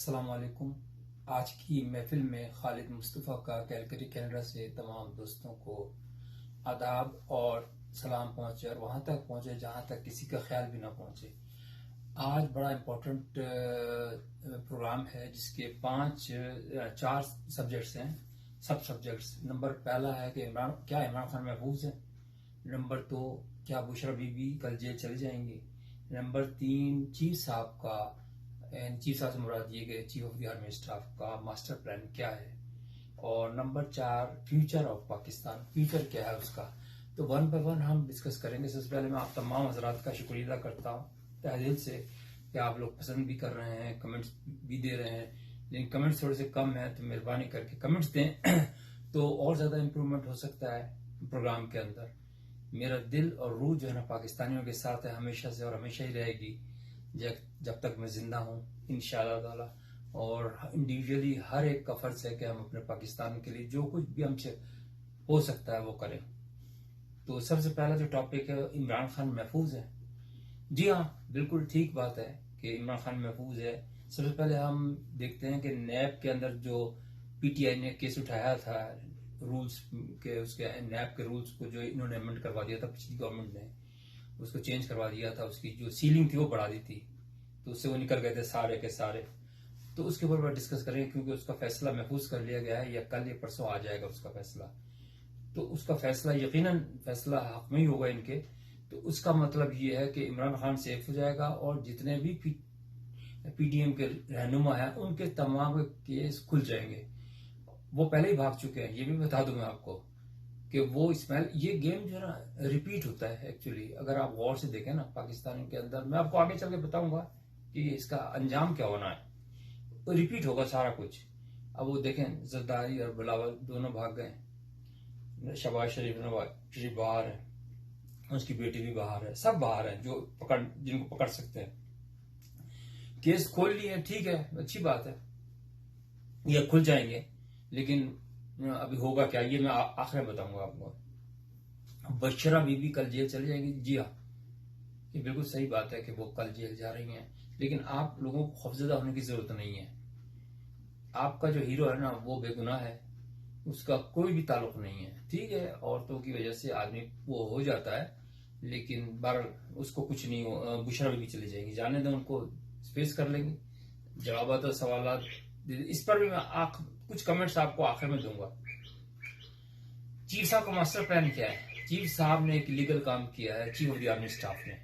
अस्सलामुअलैकुम। आज की महफिल में खालिद मुस्तफ़ा का कैलकरी कनाडा से तमाम दोस्तों को आदाब और सलाम पहुंचे और वहां तक पहुंचे जहां तक किसी का ख्याल भी ना पहुंचे। आज बड़ा इम्पोर्टेंट प्रोग्राम है जिसके चार सब्जेक्ट्स हैं। सब सब्जेक्ट्स नंबर पहला है कि इमरान खान महफूज है। नंबर 2, क्या बुशरा बीबी कल जेल चले जाएंगी। नंबर 3, चीफ साहब से मुराद ये कि chief of the army staff का मास्टर प्लान क्या है। और number 4, future of Pakistan, future क्या है उसका। तो वन बाय वन हम डिस्कस करेंगे। सबसे पहले मैं आप तमाम हजरात का शुक्रिया अदा करता हूँ तहे दिल से कि आप लोग पसंद भी कर रहे हैं, कमेंट्स भी दे रहे हैं। लेकिन कमेंट्स थोड़े से कम है तो मेहरबानी करके कमेंट्स दें तो और ज्यादा इम्प्रूवमेंट हो सकता है प्रोग्राम के अंदर। मेरा दिल और रूह जो है ना पाकिस्तानियों के साथ है हमेशा से और हमेशा ही रहेगी जब तक मैं जिंदा हूँ इंशाअल्लाह ताला। और इंडिविजुअली हर एक का फर्ज है कि हम अपने पाकिस्तान के लिए जो कुछ भी हमसे हो सकता है वो करें। तो सबसे पहला जो टॉपिक है, इमरान खान महफूज है। जी हाँ, बिल्कुल ठीक बात है कि इमरान खान महफूज है। सबसे पहले हम देखते हैं कि नैब के अंदर जो पीटीआई ने केस उठाया था रूल्स के, उसके नैब के रूल्स को जो इन्होंने अमेंड करवा दिया था पिछली गवर्नमेंट ने, उसको चेंज करवा दिया था। उसकी जो सीलिंग थी वो बढ़ा दी थी, तो उससे वो निकल गए थे सारे के सारे। तो उसके ऊपर डिस्कस करेंगे क्योंकि उसका फैसला महफूज कर लिया गया है, या कल या परसों आ जाएगा उसका फैसला। तो उसका फैसला यकीनन फैसला हक में ही होगा इनके। तो उसका मतलब ये है कि इमरान खान सेफ हो जाएगा और जितने भी पीडीएम के रहनुमा हैं उनके तमाम केस खुल जाएंगे। वो पहले ही भाग चुके हैं, ये भी बता दूं मैं आपको कि वो इस्माइल, ये गेम जो है ना रिपीट होता है एक्चुअली। अगर आप गौर से देखें ना पाकिस्तान के अंदर, मैं आपको आगे चल के बताऊंगा कि इसका अंजाम क्या होना है। तो रिपीट होगा सारा कुछ। अब वो देखें, जरदारी और बिलावल दोनों भाग गए। शहबाज शरीफ बाहर है, उसकी बेटी भी बाहर है, सब बाहर है जो जिनको पकड़ सकते हैं। केस खोल लिए, ठीक है, अच्छी बात है, ये खुल जाएंगे। लेकिन अभी होगा क्या ये मैं आखिर में बताऊंगा आपको। बशरा बीबी कल जेल चली जाएगी। जी हाँ, ये बिल्कुल सही बात है कि वो कल जेल जा रही हैं, लेकिन आप लोगों को खौफजदा होने की जरूरत नहीं है। आपका जो हीरो है ना वो बेगुनाह है, उसका कोई भी ताल्लुक नहीं है। ठीक है, औरतों की वजह से आदमी वो हो जाता है, लेकिन बहरहाल उसको कुछ नहीं हो। बुशरा भी चली जाएगी, जाने दें उनको, स्पेस कर लेंगे। जवाबात और सवाल इस पर भी मैं कुछ कमेंट्स आपको आखिर में दूंगा। चीफ साहब का मास्टर प्लान क्या है? चीफ साहब ने एक लीगल काम किया है, chief of the army staff ने।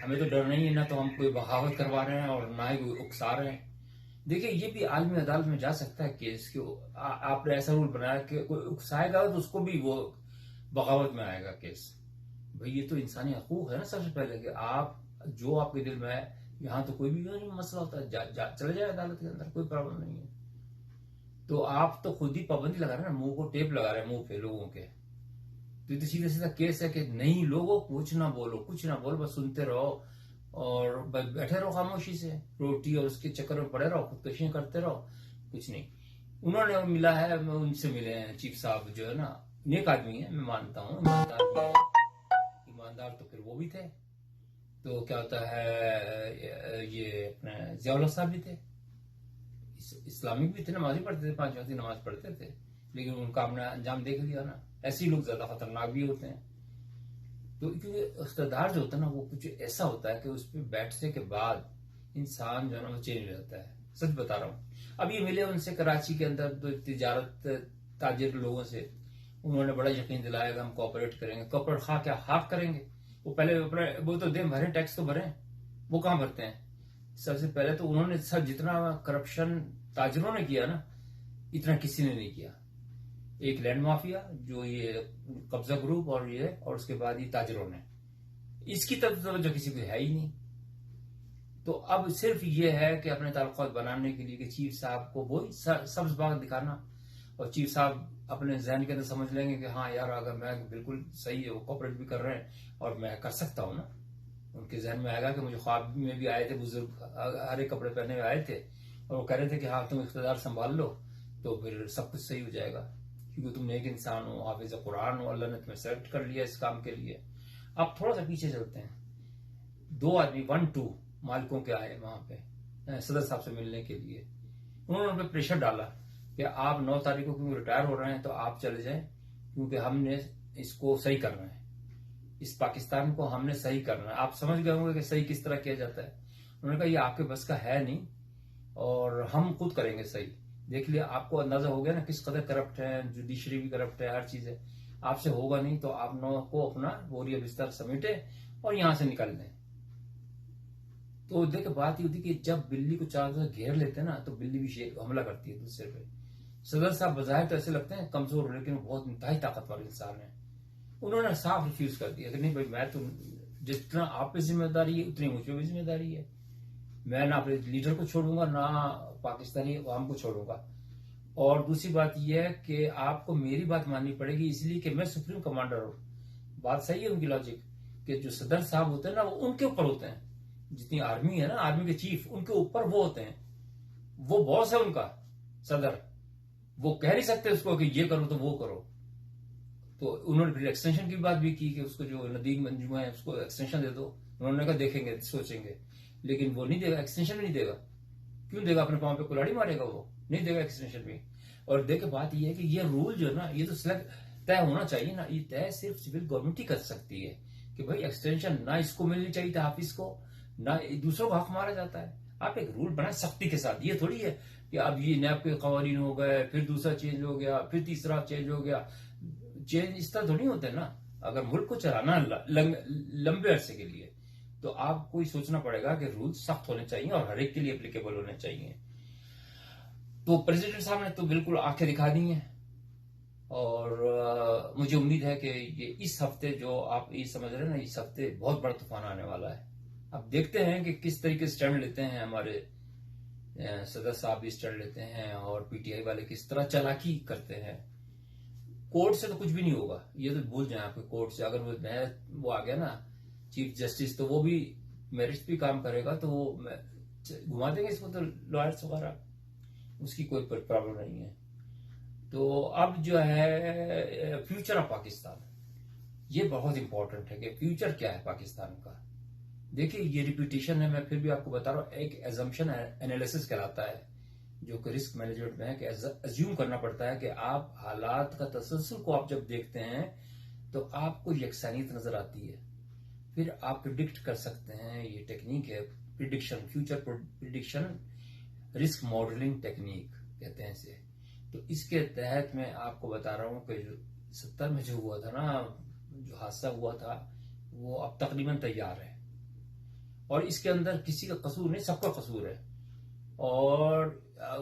हमें तो डर नहीं है, ना तो हम कोई बगावत करवा रहे हैं और ना ही कोई उकसा रहे हैं। देखिए, ये भी आलमी अदालत में जा सकता है केस कि आपने ऐसा रूल बनाया कि कोई उकसाएगा तो उसको भी वो बगावत में आएगा केस। भाई ये तो इंसानी हकूक है ना सबसे पहले कि आप जो आपके दिल में है, यहाँ तो कोई भी नहीं मसला होता है, चले जाए अदालत के अंदर, कोई प्रॉब्लम नहीं है। तो आप तो खुद ही पाबंदी लगा रहे हैं ना, मुंह को टेप लगा रहे हैं मुंह पे लोगों के। तो सीधा सीधा केस है कि नहीं, लोगों कुछ ना बोलो, कुछ ना बोलो, बस सुनते रहो और बैठे रहो खामोशी से, रोटी और उसके चक्कर में पड़े रहो, खुदकशियां करते रहो, कुछ नहीं। उन्होंने मिला है, उनसे मिले हैं चीफ साहब जो है ना, नेक आदमी है, मैं मानता हूँ, ईमानदार भी है। ईमानदार तो फिर वो भी थे, तो क्या होता है, ये अपने जियाउल्लाह साहब भी थे, इस्लामिक भी थे, नमाज पढ़ते थे, 5 वक्त की नमाज पढ़ते थे, लेकिन उनका हमने अंजाम देख लिया ना। ऐसे ही लोग ज्यादा खतरनाक भी होते हैं। तो क्योंकि इख्तिदार जो होता है ना वो कुछ ऐसा होता है कि उस पर बैठने के बाद इंसान जो है ना वो चेंज हो जाता है। सच बता रहा हूँ। अब ये मिले उनसे कराची के अंदर तो तिजारत ताजिर लोगों से, उन्होंने बड़ा यकीन दिलाया कि हम कोऑपरेट करेंगे। कोऑपरेट क्या हाफ करेंगे? वो पहले वो तो दे भरे, टैक्स तो भरे, वो कहां भरते हैं? सबसे पहले तो उन्होंने सब जितना करप्शन ताजरों ने किया ना, इतना किसी ने नहीं किया। एक लैंड माफिया जो ये कब्जा ग्रुप और उसके बाद ये ताजरों ने, इसकी तरफ तो जो किसी को है ही नहीं। तो अब सिर्फ ये है कि अपने ताल्लुकात बनाने के लिए कि चीफ साहब को वही सब्ज बाग दिखाना, और चीफ साहब अपने जहन के अंदर समझ लेंगे कि हाँ यार, अगर मैं बिल्कुल सही है, वो कॉपरेट भी कर रहे हैं और मैं कर सकता हूं ना। उनके जहन में आएगा कि मुझे ख्वाब में भी आए थे बुजुर्ग, हरे कपड़े पहने हुए आए थे और वो कह रहे थे कि हाँ तुम इख्तियार संभाल लो तो फिर सब कुछ सही हो जाएगा, क्योंकि तुम एक इंसान हो, हाफिज कुरान हो, अल्लाह ने तुम्हें सेलेक्ट कर लिया इस काम के लिए। अब थोड़ा सा पीछे चलते हैं। 2 आदमी 1-2 मालिकों के आए वहां पे, सदर साहब से मिलने के लिए। उन्होंने उन पर प्रेशर डाला कि आप 9 तारीख को क्योंकि रिटायर हो रहे हैं तो आप चले जाएं, क्योंकि हमने इसको सही करना है, इस पाकिस्तान को हमने सही करना है। आप समझ गए होंगे कि सही किस तरह किया जाता है। उन्होंने कहा ये आपके बस का है नहीं और हम खुद करेंगे सही। देख लिया, आपको अंदाजा हो गया ना किस कदर करप्ट है, जुडिशरी भी करप्ट है, हर चीज है। आपसे होगा नहीं तो आप 9 को अपना बोरिया बिस्तर समेटे और यहां से निकल दें। तो देखो बात ये होती है कि जब बिल्ली को चारों तरफ घेर लेते हैं ना तो बिल्ली भी शेर हमला करती है दूसरे पे। सदर साहब बजाय तो ऐसे लगते हैं कमजोर, लेकिन वो बहुत इंतहाई ताकतवर इंसान है। उन्होंने साफ रिफ्यूज कर दिया कि नहीं भाई, मैं तो जितना आप पे जिम्मेदारी है उतनी मुझ पे भी जिम्मेदारी है। मैं ना अपने लीडर को छोड़ूंगा ना पाकिस्तानी अवाम को छोड़ूंगा। और दूसरी बात यह है कि आपको मेरी बात माननी पड़ेगी, इसलिए कि मैं सुप्रीम कमांडर हूं। बात सही है उनकी लॉजिक कि जो सदर साहब होते हैं ना वो उनके ऊपर होते हैं। जितनी आर्मी है ना, आर्मी के चीफ उनके ऊपर वो होते हैं, वो बॉस है उनका सदर। वो कह नहीं सकते उसको कि ये करो तो वो करो। तो उन्होंने फिर एक्सटेंशन की बात भी की कि उसको जो नदीम मंजूमा है उसको एक्सटेंशन दे दो। उन्होंने कहा देखेंगे सोचेंगे, लेकिन वो नहीं देगा, एक्सटेंशन भी नहीं देगा। क्यों देगा? अपने पांव पे कुल्हाड़ी मारेगा? वो नहीं देगा एक्सटेंशन भी। और देखे बात यह है कि ये रूल जो है ना, ये तो सिलेक्ट तय होना चाहिए ना। ये तय सिर्फ सिविल गवर्नमेंट ही कर सकती है कि भाई एक्सटेंशन ना इसको मिलनी चाहिए था हाफिज को, ना दूसरों को हक मारा जाता है। आप एक रूल बनाए सख्ती के साथ। ये थोड़ी है कि अब ये नैब के कवानीन हो गए, फिर दूसरा चेंज हो गया, फिर तीसरा चेंज हो गया। चेंज इस तरह थोड़ी होते हैं ना। अगर मुल्क को चलाना लंबे अरसे के लिए तो आपको ही सोचना पड़ेगा कि रूल सख्त होने चाहिए और हर एक के लिए एप्लीकेबल होने चाहिए। तो प्रेसिडेंट साहब ने तो बिल्कुल आंखें दिखा दी हैं। और मुझे उम्मीद है कि ये इस हफ्ते जो आप ये समझ रहे हैं ना, इस हफ्ते बहुत बड़ा तूफान आने वाला है। अब देखते हैं कि किस तरीके से स्टैंड लेते हैं हमारे सदर साहब भी स्टैंड लेते हैं और पीटीआई वाले किस तरह चालाकी करते हैं। कोर्ट से तो कुछ भी नहीं होगा, ये तो भूल जाए आपके। कोर्ट से अगर वो आ गया ना चीफ जस्टिस, तो वो भी मेरिट भी काम करेगा, तो वो घुमा देंगे इसको, तो लॉयर्स वगैरह, उसकी कोई प्रॉब्लम नहीं है। तो अब जो है फ्यूचर ऑफ पाकिस्तान, ये बहुत इंपॉर्टेंट है कि फ्यूचर क्या है पाकिस्तान का। देखिए ये रिपीटेशन है, मैं फिर भी आपको बता रहा हूं, एक एजम्पशन एनालिसिस कहलाता है जो कि रिस्क मैनेजमेंट में है कि अज्यूम करना पड़ता है कि आप हालात का तसलसल को आप जब देखते हैं तो आपको यकसानियत नजर आती है, फिर आप प्रिडिक्ट कर सकते हैं। ये टेक्निक है prediction, future prediction, risk modelling technique कहते हैं इसे। तो इसके तहत मैं आपको बता रहा हूं कि 70 में जो हुआ था ना, जो हादसा हुआ था, वो अब तकरीबन तैयार है और इसके अंदर किसी का कसूर नहीं, सबका कसूर है। और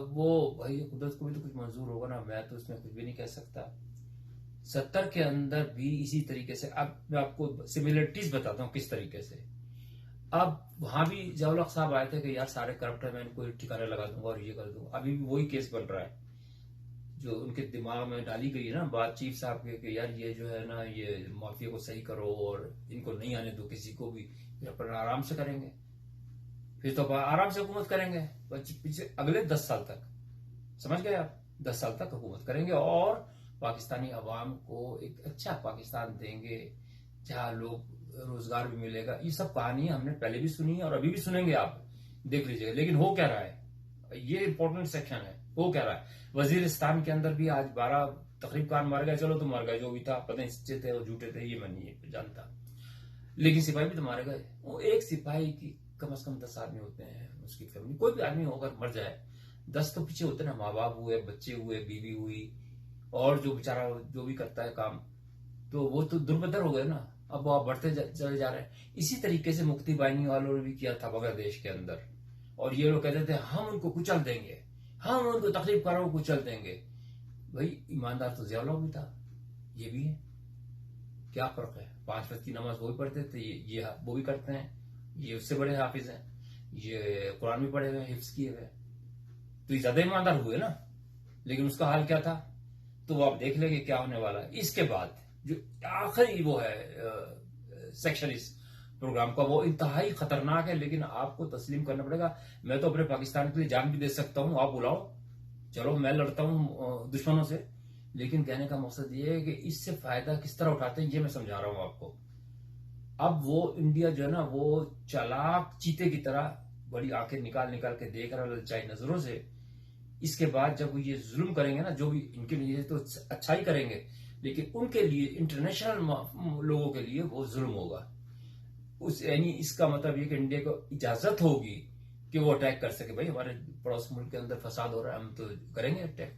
वो भाई कुदरत को भी तो कुछ मंजूर होगा ना, मैं तो उसमें कुछ भी नहीं कह सकता। 70 के अंदर भी इसी तरीके से, अब मैं आपको सिमिलरिटीज बताता हूँ किस तरीके से। अब वहां भी जवाहर साहब आए थे कि यार सारे करप्ट है, मैं इनको ठिकाने लगा दूंगा और ये कर दूंगा। अभी भी वही केस बन रहा है जो उनके दिमाग में डाली गई है ना बात चीफ साहब के कि यार ये जो है ना, ये माफिया को सही करो और इनको नहीं आने दो किसी को भी, फिर अपन आराम से करेंगे, फिर तो आराम से हुकूमत करेंगे पीछे अगले 10 साल तक। समझ गए आप? 10 साल तक हुकूमत करेंगे और पाकिस्तानी अवाम को एक अच्छा पाकिस्तान देंगे जहां लोग रोजगार भी मिलेगा। ये सब कहानियां हमने पहले भी सुनी है और अभी भी सुनेंगे, आप देख लीजिएगा। लेकिन हो क्या रहा है, ये इंपॉर्टेंट सेक्शन है। हो क्या रहा है, वजीरिस्तान के अंदर भी आज 12 तकरीबन मर गए। चलो तो मर गए, जो भी था, पता नहीं सच्चे थे और झूठे थे ये मैं नहीं जानता, लेकिन सिपाही भी तो मारे गए। वो एक सिपाही की कम से कम 10 आदमी होते हैं, उसकी फैमिली, कोई भी आदमी होकर मर जाए 10 तो पीछे होते ना, माँ बाप हुए, बच्चे हुए, बीवी हुई, और जो बेचारा जो भी करता है काम, तो वो तो दुर्बदर हो गए ना। अब वो बढ़ते चले जा रहे हैं। इसी तरीके से मुक्ति बाहिनी वालों ने भी किया था बांग्लादेश के अंदर, और ये लोग कहते थे हम उनको कुचल देंगे, हम उनको तकलीफ कारों को कुचल देंगे। भाई ईमानदार तो जियाउल्लाह भी था, ये भी है। क्या फर्क है? 5 वक्त की नमाज वो भी पढ़ते थे, ये वो भी करते हैं। ये उससे बड़े हाफिज हैं, ये कुरान भी पढ़े हुए, हिफ्ज किए हुए, तो ये ज्यादा ईमानदार हुए ना। लेकिन उसका हाल क्या था, तो वो आप देख लेंगे क्या होने वाला है। इसके बाद जो आखिरी वो है सेक्शन इस प्रोग्राम का, वो इंतहाई खतरनाक है, लेकिन आपको तस्लीम करना पड़ेगा। मैं तो अपने पाकिस्तान के लिए जान भी दे सकता हूं, आप बुलाओ, चलो मैं लड़ता हूं दुश्मनों से, लेकिन कहने का मकसद ये है कि इससे फायदा किस तरह उठाते हैं ये मैं समझा रहा हूं आपको। अब वो इंडिया जो है ना, वो चालाक चीते की तरह बड़ी आंखें निकाल निकाल के देख रहा ललचाई नजरों से। इसके बाद जब ये जुल्म करेंगे ना, जो भी इनके लिए तो अच्छा ही करेंगे, लेकिन उनके लिए, इंटरनेशनल लोगों के लिए वो जुल्म होगा। उस यानी इसका मतलब ये कि इंडिया को इजाजत होगी कि वो अटैक कर सके। भाई हमारे पड़ोस मुल्क के अंदर फसाद हो रहा है, हम तो करेंगे अटैक।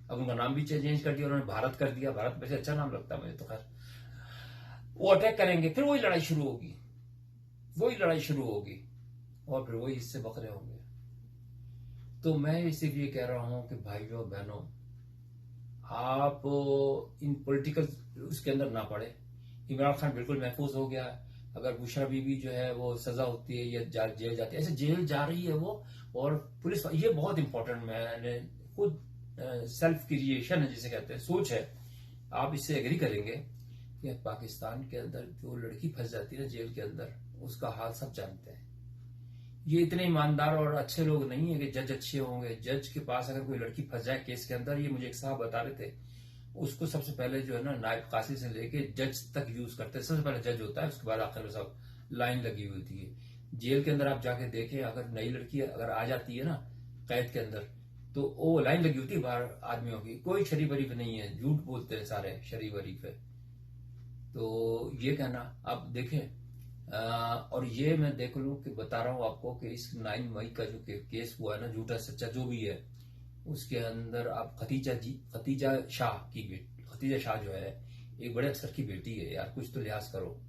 अब उनका नाम भी चेंज कर दिया उन्होंने, भारत कर दिया। भारत वैसे अच्छा नाम लगता है मुझे तो। खैर वो अटैक करेंगे, फिर वही लड़ाई शुरू होगी, वही लड़ाई शुरू होगी, और फिर वही इससे बकरे होंगे। तो मैं इसीलिए कह रहा हूं कि भाइयों बहनों, आप इन पॉलिटिकल उसके अंदर ना पड़े। इमरान खान बिल्कुल महफूज हो गया। अगर बुशरा बीबी जो है वो सजा होती है या जेल जाती है, ऐसे जेल जा रही है वो, और पुलिस, ये बहुत इंपॉर्टेंट, मैंने खुद सेल्फ क्रिएशन है जिसे कहते हैं, सोच है, आप इससे एग्री करेंगे कि पाकिस्तान के अंदर जो लड़की फंस जाती है ना जेल के अंदर, उसका हाल सब जानते हैं। ये इतने ईमानदार और अच्छे लोग नहीं है कि जज अच्छे होंगे। जज के पास अगर कोई लड़की फंस जाए केस के अंदर, ये मुझे एक साहब बता रहे थे, उसको सबसे पहले जो है ना नायब काजी से लेके जज तक यूज करते हैं। सबसे पहले जज होता है, उसके बाद आखिर में सब लाइन लगी हुई होती है। जेल के अंदर आप जाके देखें, अगर नई लड़की अगर आ जाती है ना कैद के अंदर, तो वो लाइन लगी होती है बाहर आदमियों की। कोई शरीफ वरीफ नहीं है, झूठ बोलते हैं सारे शरीफ वरीफ है। तो ये कहना आप देखें। और ये मैं देख लूं कि बता रहा हूं आपको कि इस 9 मई का जो केस हुआ है ना, झूठा सच्चा जो भी है, उसके अंदर आप खतीजा शाह जो है, एक बड़े अफसर की बेटी है यार, कुछ तो लिहाज करो।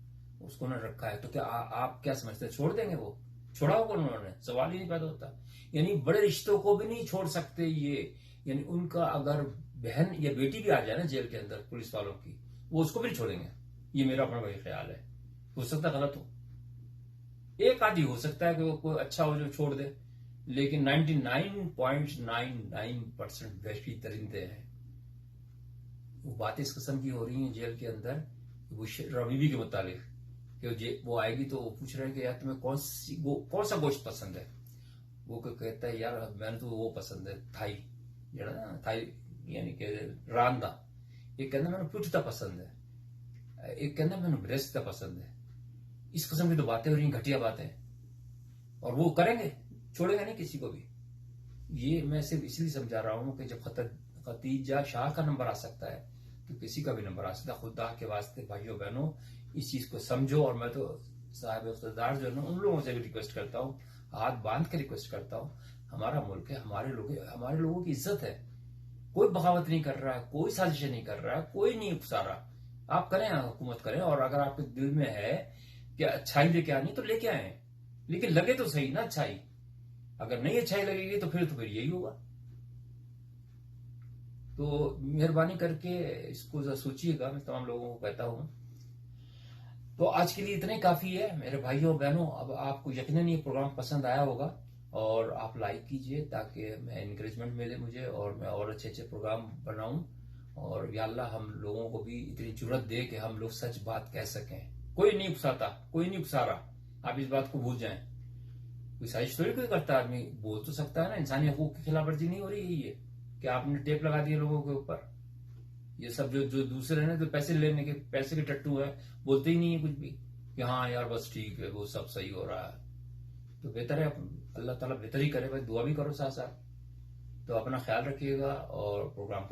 उसको ना रखा है तो क्या आप क्या समझते हैं, छोड़ देंगे वो? छोड़ा होगा उन्होंने, सवाल ही नहीं पैदा होता। यानी बड़े रिश्तों को भी नहीं छोड़ सकते ये। यानी उनका अगर बहन या बेटी भी आ जाए ना जेल के अंदर पुलिस वालों की, वो उसको भी नहीं छोड़ेंगे। ये मेरा अपना वही ख्याल है। हो सकता गलत हो, एक आदि हो सकता है कि वो कोई अच्छा हो जो छोड़ दे, लेकिन 99.99% वैश्वी दरिंदे हैं। वो बातें इस किस्म की हो रही हैं जेल के अंदर, वो रबीबी के मुतालिक कि वो आएगी तो वो पूछ रहे हैं कि यार तुम्हें कौन सा गोश्त पसंद है। वो कहता है यार मैंने तो वो पसंद है थाई, जरा ना थाई यानी कि रांदा। एक कहना मैंने पुचता पसंद है, एक कहना मैंने ब्रेस्ता पसंद है। इस किस्म की तो बातें हो रही हैं, घटिया बातें, और वो करेंगे, छोड़ेंगे नहीं किसी को भी। ये मैं सिर्फ इसलिए समझा रहा हूं कि जब खतीजा शाह का नंबर आ सकता है तो किसी का भी नंबर आ सकता है। खुदा के वास्ते भाइयों बहनों इस चीज को समझो। और मैं तो साहिब इख्तिदार जो है ना, उन लोगों से भी रिक्वेस्ट करता हूँ, हाथ बांध के रिक्वेस्ट करता हूँ, हमारा मुल्क है, हमारे लोगों की इज्जत है। कोई बगावत नहीं कर रहा है, कोई साजिश नहीं कर रहा है, कोई नहीं उकसा रहा। आप करें, हुकूमत करें, और अगर आपके दिल में है कि अच्छाई लेके आनी तो लेके आए, लेकिन लगे तो सही ना अच्छाई। अगर नहीं अच्छाई लगेगी तो फिर यही होगा। तो मेहरबानी करके इसको सोचिएगा, मैं तमाम लोगों को कहता हूं। तो आज के लिए इतना ही काफी है मेरे भाइयों बहनों। अब आपको यकीनन ये प्रोग्राम पसंद आया होगा, और आप लाइक कीजिए ताकि मैं इंकरेजमेंट मिले मुझे, और मैं और अच्छे अच्छे प्रोग्राम बनाऊं। और या अल्लाह हम लोगों को भी इतनी जरूरत दे कि हम लोग सच बात कह सकें। कोई नहीं उकसाता, कोई नहीं उकसा रहा, आप इस बात को भूल जाएं। कोई साजिश थोड़ी कोई करता, आदमी बोल तो सकता है ना। इंसानी हकूक की खिलाफ वर्जी नहीं हो रही है ये कि आपने टेप लगा दिया लोगों के ऊपर। ये सब जो दूसरे हैं जो पैसे लेने के, पैसे के टट्टू है, बोलते ही नहीं है कुछ भी कि हाँ यार बस ठीक है, वो सब सही हो रहा है। तो बेहतर है, अल्लाह ताला बेहतर ही करे भाई, दुआ भी करो साथ साथ। तो अपना ख्याल रखिएगा और प्रोग्राम